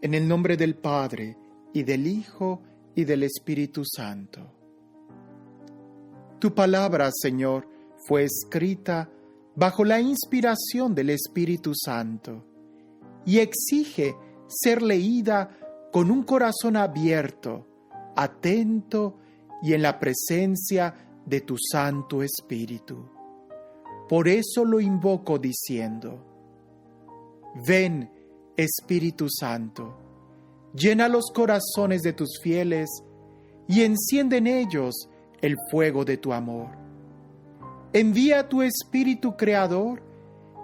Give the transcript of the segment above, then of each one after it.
En el nombre del Padre, y del Hijo, y del Espíritu Santo. Tu palabra, Señor, fue escrita bajo la inspiración del Espíritu Santo y exige ser leída con un corazón abierto, atento y en la presencia de tu Santo Espíritu. Por eso lo invoco diciendo: ven, Espíritu Santo, llena los corazones de tus fieles y enciende en ellos el fuego de tu amor. Envía tu Espíritu Creador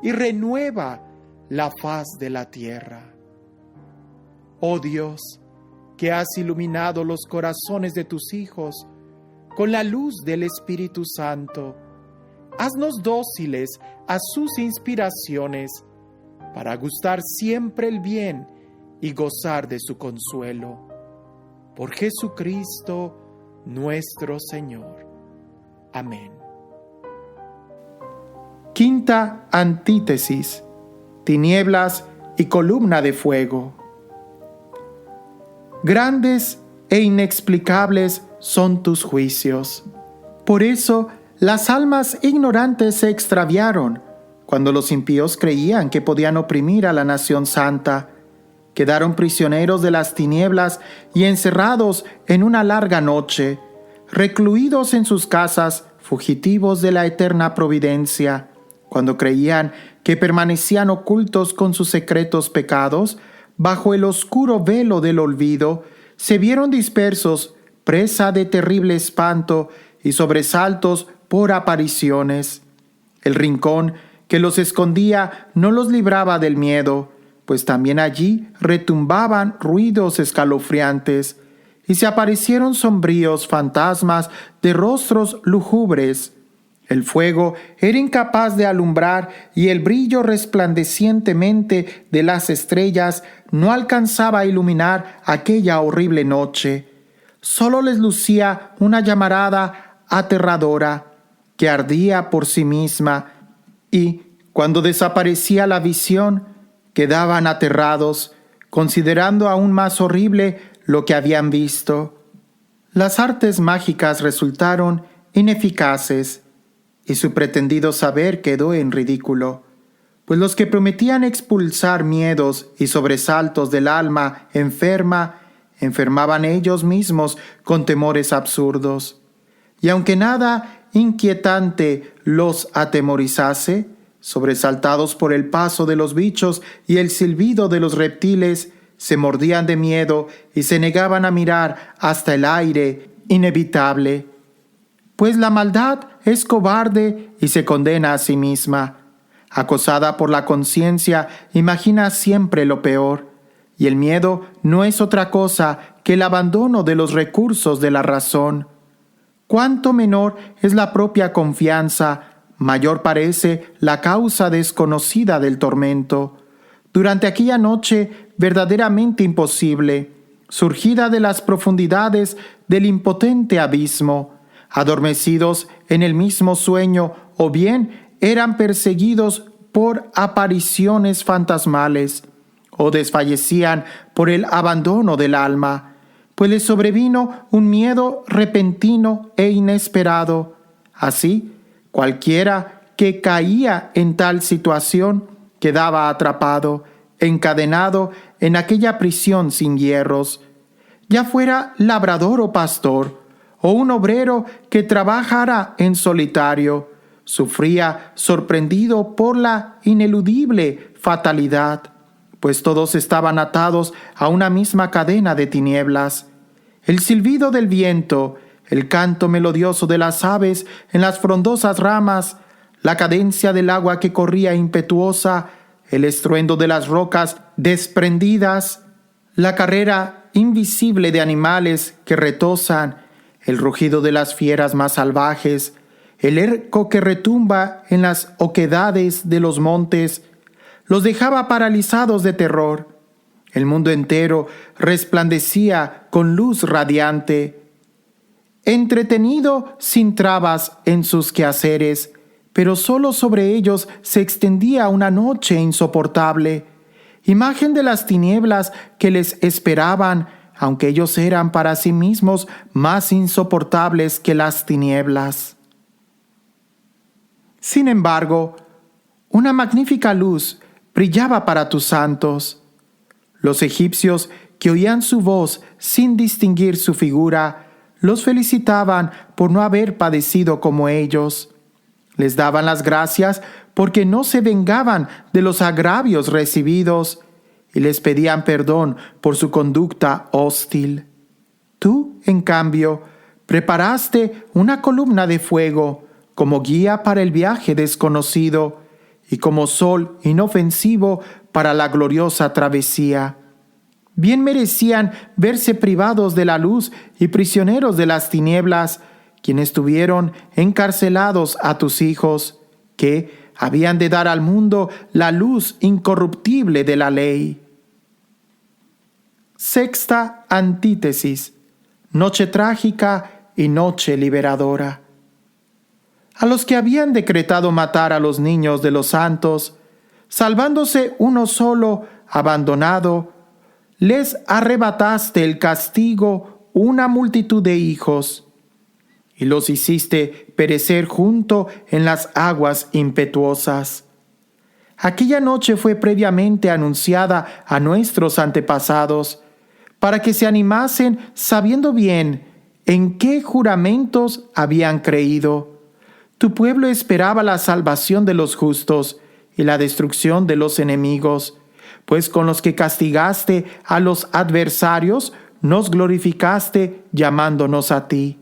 y renueva la faz de la tierra. Oh Dios, que has iluminado los corazones de tus hijos con la luz del Espíritu Santo, haznos dóciles a sus inspiraciones para gustar siempre el bien y gozar de su consuelo. Por Jesucristo nuestro Señor. Amén. Quinta antítesis: tinieblas y columna de fuego. Grandes e inexplicables son tus juicios. Por eso las almas ignorantes se extraviaron cuando los impíos creían que podían oprimir a la nación santa. Quedaron prisioneros de las tinieblas y encerrados en una larga noche, recluidos en sus casas, fugitivos de la eterna providencia. Cuando creían que permanecían ocultos con sus secretos pecados, bajo el oscuro velo del olvido, se vieron dispersos, presa de terrible espanto y sobresaltos por apariciones. El rincón que los escondía no los libraba del miedo, pues también allí retumbaban ruidos escalofriantes, y se aparecieron sombríos fantasmas de rostros lúgubres. El fuego era incapaz de alumbrar y el brillo resplandecientemente de las estrellas no alcanzaba a iluminar aquella horrible noche. Solo les lucía una llamarada aterradora que ardía por sí misma, y cuando desaparecía la visión, quedaban aterrados, considerando aún más horrible lo que habían visto. Las artes mágicas resultaron ineficaces y su pretendido saber quedó en ridículo, pues los que prometían expulsar miedos y sobresaltos del alma enferma, enfermaban ellos mismos con temores absurdos. Y aunque nada inquietante los atemorizase, sobresaltados por el paso de los bichos y el silbido de los reptiles, se mordían de miedo y se negaban a mirar hasta el aire inevitable. Pues la maldad es cobarde y se condena a sí misma. Acosada por la conciencia, imagina siempre lo peor, y el miedo no es otra cosa que el abandono de los recursos de la razón. Cuanto menor es la propia confianza, mayor parece la causa desconocida del tormento. Durante aquella noche verdaderamente imposible, surgida de las profundidades del impotente abismo, adormecidos en el mismo sueño o bien eran perseguidos por apariciones fantasmales o desfallecían por el abandono del alma, pues les sobrevino un miedo repentino e inesperado. Así, cualquiera que caía en tal situación quedaba atrapado, encadenado en aquella prisión sin hierros, ya fuera labrador o pastor, o un obrero que trabajara en solitario. Sufría sorprendido por la ineludible fatalidad, pues todos estaban atados a una misma cadena de tinieblas. El silbido del viento, el canto melodioso de las aves en las frondosas ramas, la cadencia del agua que corría impetuosa, el estruendo de las rocas desprendidas, la carrera invisible de animales que retozan, el rugido de las fieras más salvajes, el eco que retumba en las oquedades de los montes, los dejaba paralizados de terror. El mundo entero resplandecía con luz radiante, entretenido sin trabas en sus quehaceres, pero solo sobre ellos se extendía una noche insoportable. imagen de las tinieblas que les esperaban, aunque ellos eran para sí mismos más insoportables que las tinieblas. Sin embargo, una magnífica luz brillaba para tus santos. Los egipcios, que oían su voz sin distinguir su figura, los felicitaban por no haber padecido como ellos. Les daban las gracias porque no se vengaban de los agravios recibidos y les pedían perdón por su conducta hostil. Tú, en cambio, preparaste una columna de fuego como guía para el viaje desconocido y como sol inofensivo para la gloriosa travesía. Bien merecían verse privados de la luz y prisioneros de las tinieblas, quienes tuvieron encarcelados a tus hijos, que habían de dar al mundo la luz incorruptible de la ley. Sexta antítesis: noche trágica y noche liberadora. A los que habían decretado matar a los niños de los santos, salvándose uno solo, abandonado, les arrebataste el castigo una multitud de hijos, y los hiciste perecer junto en las aguas impetuosas. Aquella noche fue previamente anunciada a nuestros antepasados, para que se animasen sabiendo bien en qué juramentos habían creído. Tu pueblo esperaba la salvación de los justos y la destrucción de los enemigos, pues con los que castigaste a los adversarios, nos glorificaste llamándonos a ti.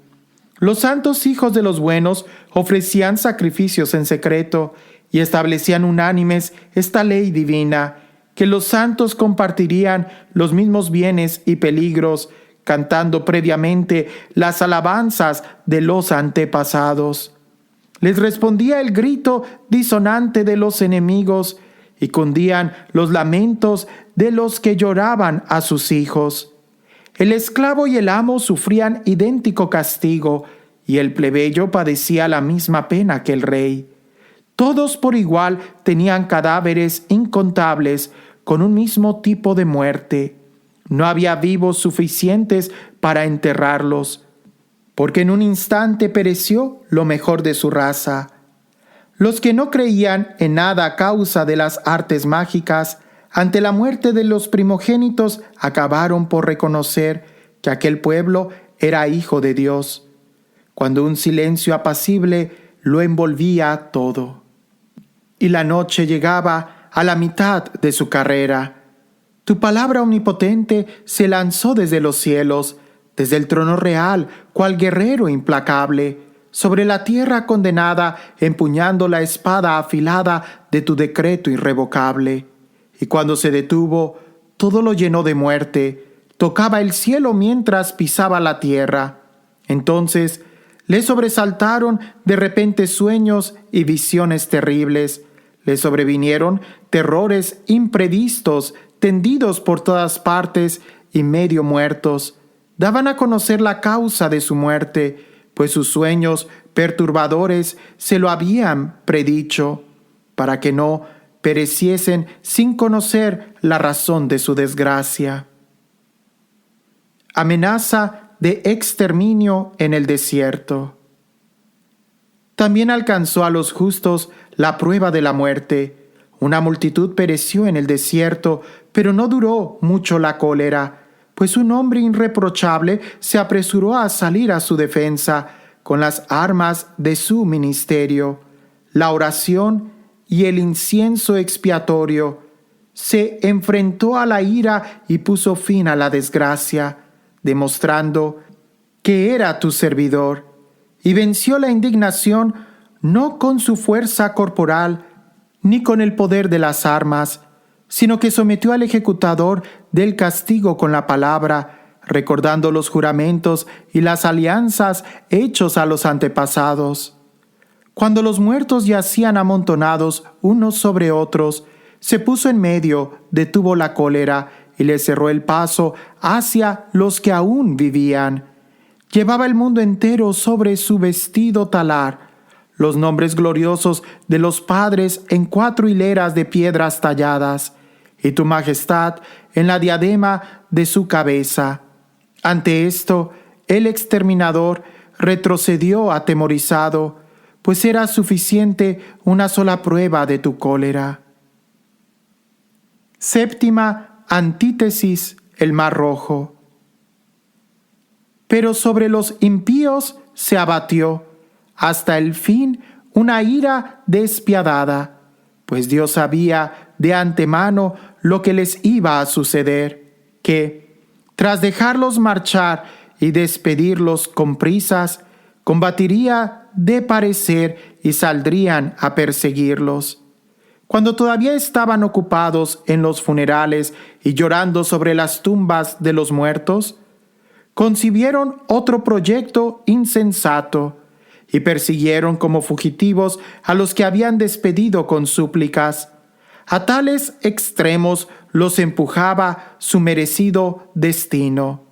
Los santos hijos de los buenos ofrecían sacrificios en secreto y establecían unánimes esta ley divina, que los santos compartirían los mismos bienes y peligros, cantando previamente las alabanzas de los antepasados. Les respondía el grito disonante de los enemigos y cundían los lamentos de los que lloraban a sus hijos. El esclavo y el amo sufrían idéntico castigo y el plebeyo padecía la misma pena que el rey. Todos por igual tenían cadáveres incontables con un mismo tipo de muerte. No había vivos suficientes para enterrarlos, porque en un instante pereció lo mejor de su raza. Los que no creían en nada a causa de las artes mágicas, ante la muerte de los primogénitos, acabaron por reconocer que aquel pueblo era hijo de Dios, cuando un silencio apacible lo envolvía todo. Y la noche llegaba a la mitad de su carrera. Tu palabra omnipotente se lanzó desde los cielos, desde el trono real, cual guerrero implacable, sobre la tierra condenada, empuñando la espada afilada de tu decreto irrevocable. Y cuando se detuvo, todo lo llenó de muerte, tocaba el cielo mientras pisaba la tierra. Entonces le sobresaltaron de repente sueños y visiones terribles. Le sobrevinieron terrores imprevistos, tendidos por todas partes y medio muertos. Daban a conocer la causa de su muerte, pues sus sueños perturbadores se lo habían predicho, para que no pereciesen sin conocer la razón de su desgracia. Amenaza de exterminio en el desierto. También alcanzó a los justos la prueba de la muerte. Una multitud pereció en el desierto, pero no duró mucho la cólera, pues un hombre irreprochable se apresuró a salir a su defensa con las armas de su ministerio, la oración y el incienso expiatorio. Se enfrentó a la ira y puso fin a la desgracia, demostrando que era tu servidor, y venció la indignación no con su fuerza corporal ni con el poder de las armas, sino que sometió al ejecutador del castigo con la palabra, recordando los juramentos y las alianzas hechos a los antepasados. Cuando los muertos yacían amontonados unos sobre otros, se puso en medio, detuvo la cólera y le cerró el paso hacia los que aún vivían. Llevaba el mundo entero sobre su vestido talar, los nombres gloriosos de los padres en 4 hileras de piedras talladas, y tu majestad en la diadema de su cabeza. Ante esto, el exterminador retrocedió atemorizado, pues era suficiente una sola prueba de tu cólera. Séptima antítesis: el Mar Rojo. Pero sobre los impíos se abatió hasta el fin una ira despiadada, pues Dios sabía de antemano lo que les iba a suceder, que, tras dejarlos marchar y despedirlos con prisas, combatiría de parecer y saldrían a perseguirlos. Cuando todavía estaban ocupados en los funerales y llorando sobre las tumbas de los muertos, concibieron otro proyecto insensato y persiguieron como fugitivos a los que habían despedido con súplicas. A tales extremos los empujaba su merecido destino,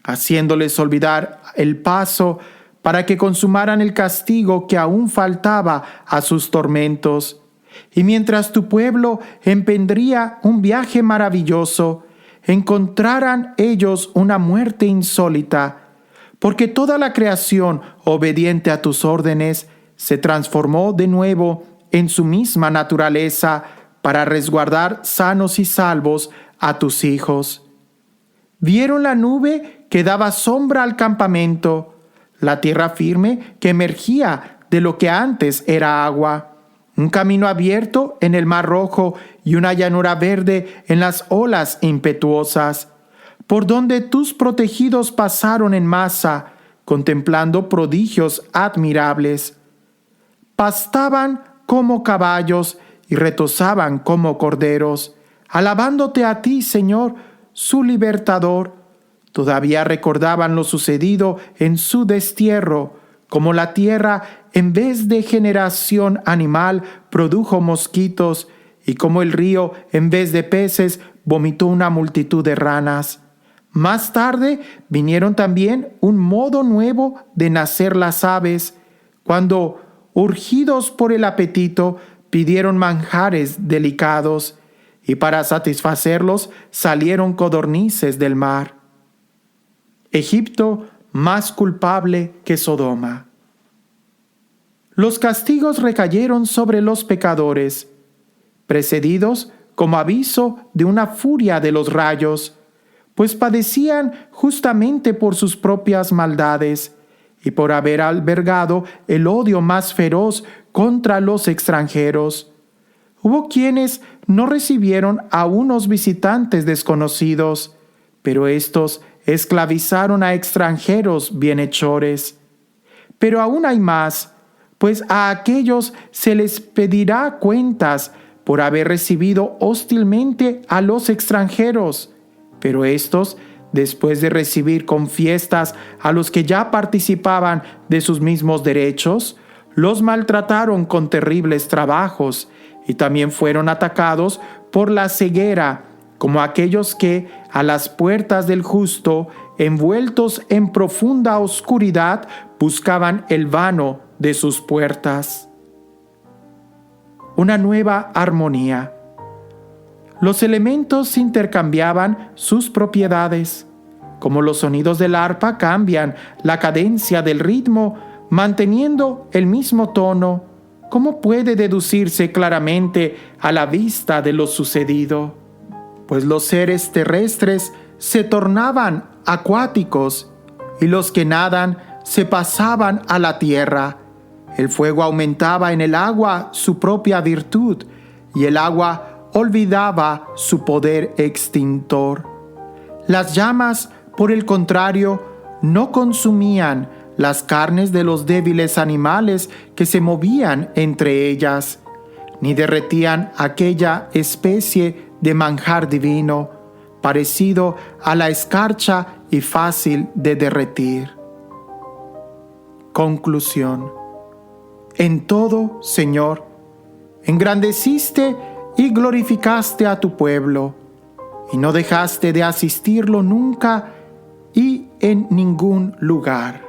haciéndoles olvidar el paso para que consumaran el castigo que aún faltaba a sus tormentos. Y mientras tu pueblo emprendía un viaje maravilloso, encontraran ellos una muerte insólita, porque toda la creación, obediente a tus órdenes, se transformó de nuevo en su misma naturaleza para resguardar sanos y salvos a tus hijos. Vieron la nube que daba sombra al campamento, la tierra firme que emergía de lo que antes era agua, un camino abierto en el Mar Rojo y una llanura verde en las olas impetuosas, por donde tus protegidos pasaron en masa, contemplando prodigios admirables. Pastaban como caballos y retozaban como corderos, alabándote a ti, Señor, su libertador. Todavía recordaban lo sucedido en su destierro, como la tierra, en vez de generación animal, produjo mosquitos, y como el río, en vez de peces, vomitó una multitud de ranas. Más tarde vinieron también un modo nuevo de nacer las aves, cuando, urgidos por el apetito, pidieron manjares delicados, y para satisfacerlos salieron codornices del mar. Egipto más culpable que Sodoma. Los castigos recayeron sobre los pecadores, precedidos como aviso de una furia de los rayos, pues padecían justamente por sus propias maldades y por haber albergado el odio más feroz contra los extranjeros. Hubo quienes no recibieron a unos visitantes desconocidos, pero estos esclavizaron a extranjeros bienhechores. Pero aún hay más, pues a aquellos se les pedirá cuentas por haber recibido hostilmente a los extranjeros. Pero estos, después de recibir con fiestas a los que ya participaban de sus mismos derechos, los maltrataron con terribles trabajos y también fueron atacados por la ceguera, como aquellos que, a las puertas del justo, envueltos en profunda oscuridad, buscaban el vano de sus puertas. Una nueva armonía. Los elementos intercambiaban sus propiedades. Como los sonidos del arpa cambian la cadencia del ritmo, manteniendo el mismo tono, ¿cómo puede deducirse claramente a la vista de lo sucedido? Pues los seres terrestres se tornaban acuáticos y los que nadan se pasaban a la tierra. El fuego aumentaba en el agua su propia virtud y el agua olvidaba su poder extintor. Las llamas, por el contrario, no consumían las carnes de los débiles animales que se movían entre ellas, ni derretían aquella especie de manjar divino, parecido a la escarcha y fácil de derretir. Conclusión. En todo, Señor, engrandeciste y glorificaste a tu pueblo, y no dejaste de asistirlo nunca y en ningún lugar.